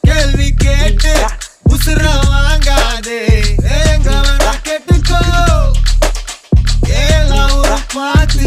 கேள்வி கேட்டு உசுர வாங்காதே எங்க வேணா கேட்டுக்கோ ஏலா ஒரு பாத்து